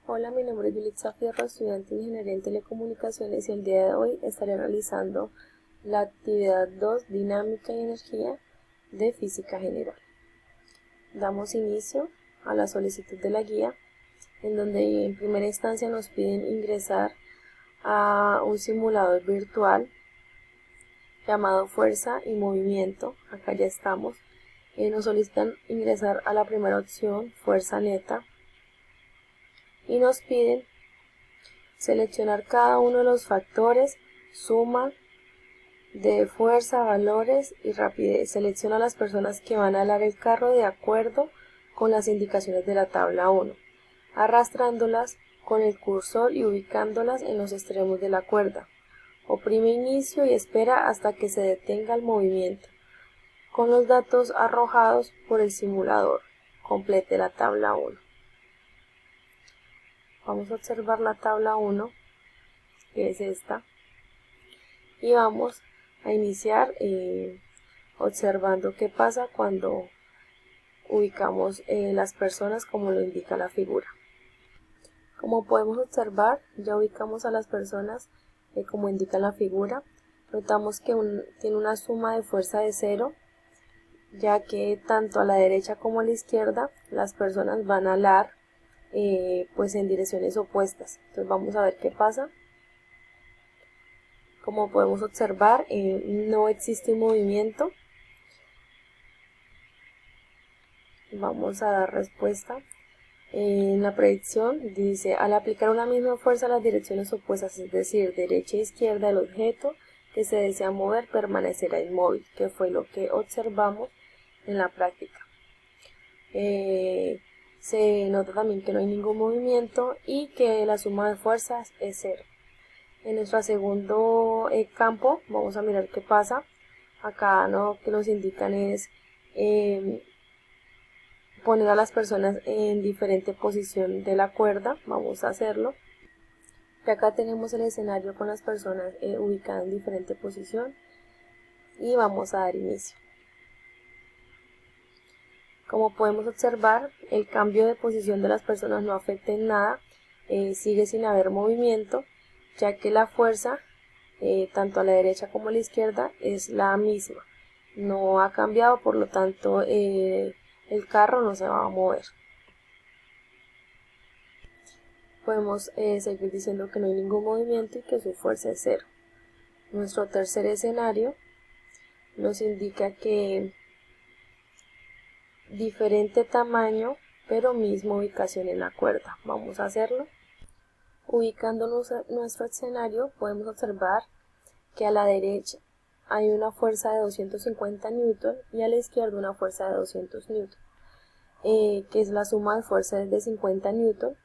Hola, mi nombre es Yulitza Fierro, estudiante de Ingeniería en Telecomunicaciones y el día de hoy estaré realizando la actividad 2, Dinámica y Energía de Física General. Damos inicio a la solicitud de la guía, en donde en primera instancia nos piden ingresar a un simulador virtual llamado Fuerza y Movimiento. Acá ya estamos. Nos solicitan ingresar a la primera opción, Fuerza Neta, y nos piden seleccionar cada uno de los factores, suma de fuerza, valores y rapidez. Selecciona a las personas que van a alar el carro de acuerdo con las indicaciones de la tabla 1, arrastrándolas con el cursor y ubicándolas en los extremos de la cuerda. Oprime inicio y espera hasta que se detenga el movimiento. Con los datos arrojados por el simulador, complete la tabla 1. Vamos a observar la tabla 1, que es esta, y vamos a iniciar observando qué pasa cuando ubicamos las personas como lo indica la figura. Como podemos observar, ya ubicamos a las personas como indica la figura. Notamos que tiene una suma de fuerza de 0, ya que tanto a la derecha como a la izquierda las personas van a alar pues en direcciones opuestas. Entonces vamos a ver qué pasa. Como podemos observar, no existe movimiento. Vamos a dar respuesta. En la predicción dice, al aplicar una misma fuerza a las direcciones opuestas, es decir, derecha e izquierda, el objeto que se desea mover permanecerá inmóvil, que fue lo que observamos en la práctica. Se nota también que no hay ningún movimiento y que la suma de fuerzas es 0. En nuestro segundo campo vamos a mirar qué pasa. Acá lo que nos indican es poner a las personas en diferente posición de la cuerda. Vamos a hacerlo. Y acá tenemos el escenario con las personas ubicadas en diferente posición y vamos a dar inicio. Como podemos observar, el cambio de posición de las personas no afecta en nada, sigue sin haber movimiento, ya que la fuerza tanto a la derecha como a la izquierda es la misma, no ha cambiado, por lo tanto el carro no se va a mover. Podemos seguir diciendo que no hay ningún movimiento y que su fuerza es 0. Nuestro tercer escenario nos indica que diferente tamaño pero misma ubicación en la cuerda. Vamos a hacerlo. Ubicándonos en nuestro escenario, podemos observar que a la derecha hay una fuerza de 250 Newton y a la izquierda una fuerza de 200 Newton, que es la suma de fuerzas de 50 Newton.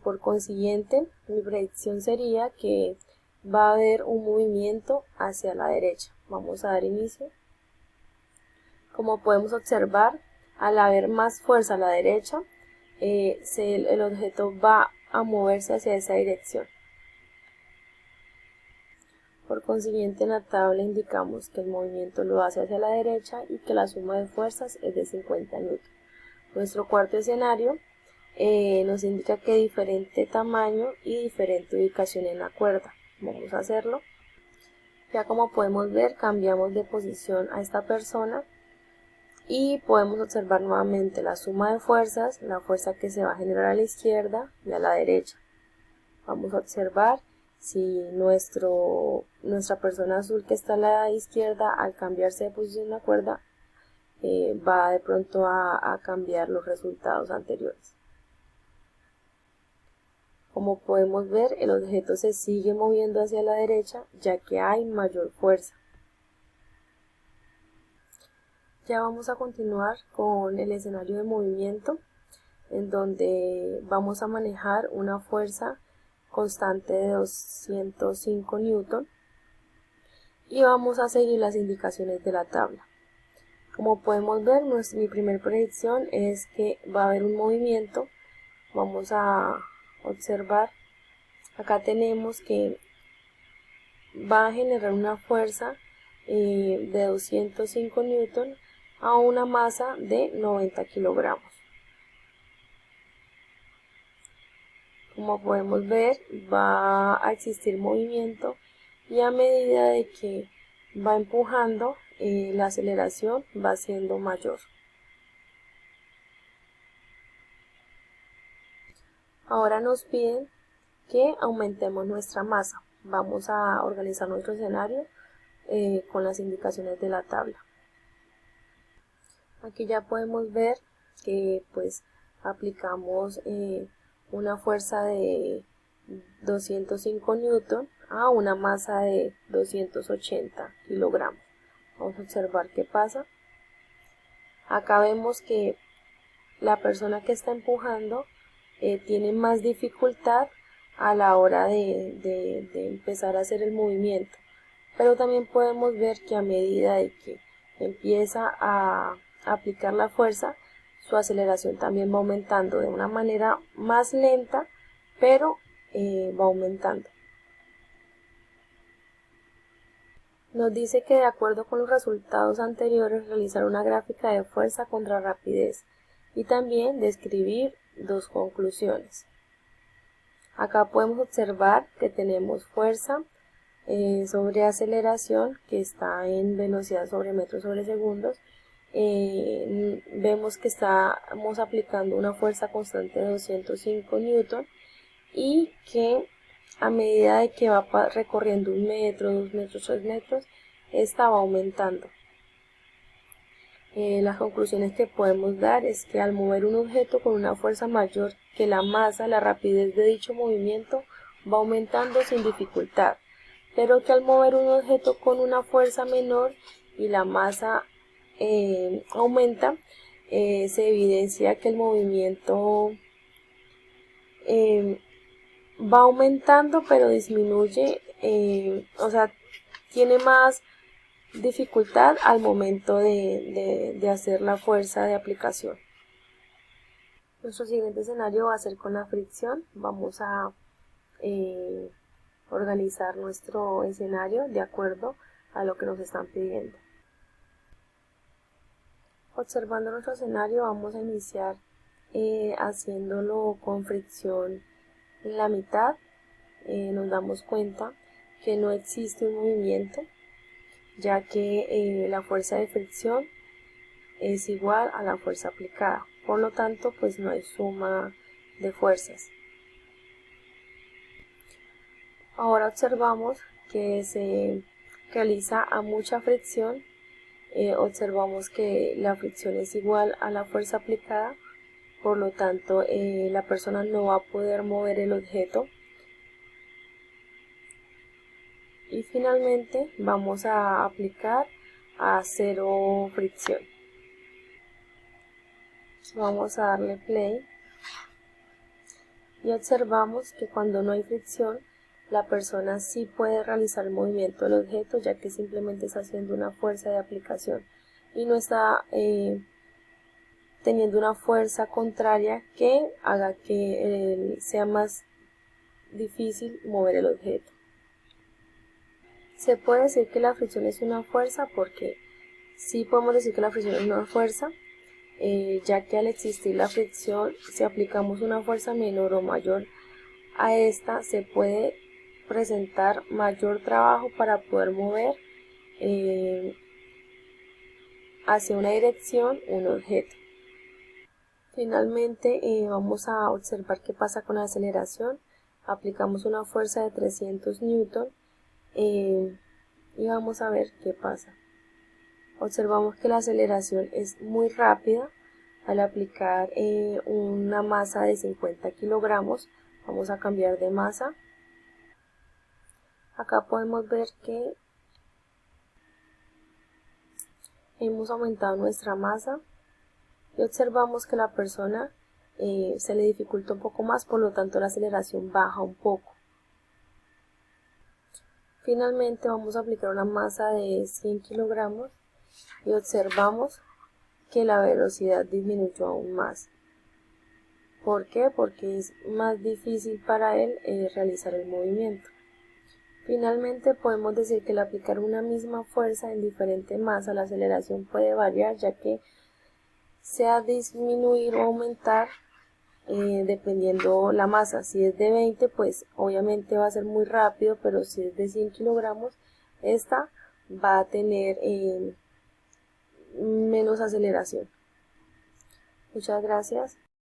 Por consiguiente, mi predicción sería que va a haber un movimiento hacia la derecha. Vamos a dar inicio. Como podemos observar, al haber más fuerza a la derecha, el objeto va a moverse hacia esa dirección. Por consiguiente, en la tabla indicamos que el movimiento lo hace hacia la derecha y que la suma de fuerzas es de 50 Newton. Nuestro cuarto escenario nos indica que diferente tamaño y diferente ubicación en la cuerda. Vamos a hacerlo. Ya como podemos ver, cambiamos de posición a esta persona y podemos observar nuevamente la suma de fuerzas, la fuerza que se va a generar a la izquierda y a la derecha. Vamos a observar si nuestra persona azul que está a la izquierda, al cambiarse de posición en la cuerda, va de pronto a cambiar los resultados anteriores. Como podemos ver, el objeto se sigue moviendo hacia la derecha ya que hay mayor fuerza. Ya vamos a continuar con el escenario de movimiento, en donde vamos a manejar una fuerza constante de 205 Newton y vamos a seguir las indicaciones de la tabla. Como podemos ver, mi primera predicción es que va a haber un movimiento. Vamos a observar, acá tenemos que va a generar una fuerza de 205 Newton a una masa de 90 kilogramos. Como podemos ver, va a existir movimiento y a medida de que va empujando, la aceleración va siendo mayor. Ahora nos piden que aumentemos nuestra masa. Vamos a organizar nuestro escenario con las indicaciones de la tabla. Aquí ya podemos ver que pues aplicamos una fuerza de 205 newton a una masa de 280 kilogramos. Vamos a observar qué pasa. Acá vemos que la persona que está empujando tiene más dificultad a la hora de empezar a hacer el movimiento, pero también podemos ver que a medida de que empieza a aplicar la fuerza, su aceleración también va aumentando de una manera más lenta, pero va aumentando. Nos dice que de acuerdo con los resultados anteriores realizar una gráfica de fuerza contra rapidez y también describir dos conclusiones. Acá podemos observar que tenemos fuerza sobre aceleración que está en velocidad sobre metros sobre segundos. Vemos que estamos aplicando una fuerza constante de 205 newton y que a medida de que va recorriendo 1 metro, 2 metros, 3 metros, esta va aumentando. Las conclusiones que podemos dar es que al mover un objeto con una fuerza mayor que la masa, la rapidez de dicho movimiento va aumentando sin dificultad, pero que al mover un objeto con una fuerza menor y la masa aumenta, se evidencia que el movimiento va aumentando pero disminuye, o sea, tiene más dificultad al momento de hacer la fuerza de aplicación. Nuestro siguiente escenario va a ser con la fricción. Vamos a organizar nuestro escenario de acuerdo a lo que nos están pidiendo. Observando nuestro escenario, vamos a iniciar haciéndolo con fricción en la mitad. Nos damos cuenta que no existe un movimiento, ya que la fuerza de fricción es igual a la fuerza aplicada, por lo tanto pues no hay suma de fuerzas. Ahora observamos que se realiza a mucha fricción, observamos que la fricción es igual a la fuerza aplicada, por lo tanto la persona no va a poder mover el objeto. Y finalmente vamos a aplicar a cero fricción. Vamos a darle play y observamos que cuando no hay fricción la persona sí puede realizar el movimiento del objeto, ya que simplemente está haciendo una fuerza de aplicación y no está teniendo una fuerza contraria que haga que sea más difícil mover el objeto. Se puede decir que la fricción es una fuerza porque sí podemos decir que la fricción es una fuerza, ya que al existir la fricción, si aplicamos una fuerza menor o mayor a esta, se puede presentar mayor trabajo para poder mover hacia una dirección un objeto. Finalmente vamos a observar qué pasa con la aceleración. Aplicamos una fuerza de 300 newton y vamos a ver qué pasa. Observamos que la aceleración es muy rápida al aplicar una masa de 50 kilogramos. Vamos a cambiar de masa. Acá podemos ver que hemos aumentado nuestra masa y observamos que la persona se le dificulta un poco más, por lo tanto la aceleración baja un poco. Finalmente vamos a aplicar una masa de 100 kilogramos y observamos que la velocidad disminuyó aún más. ¿Por qué? Porque es más difícil para él realizar el movimiento. Finalmente podemos decir que al aplicar una misma fuerza en diferente masa, la aceleración puede variar, ya que sea disminuir o aumentar dependiendo la masa. Si es de 20, pues obviamente va a ser muy rápido, pero si es de 100 kilogramos, esta va a tener menos aceleración. Muchas gracias.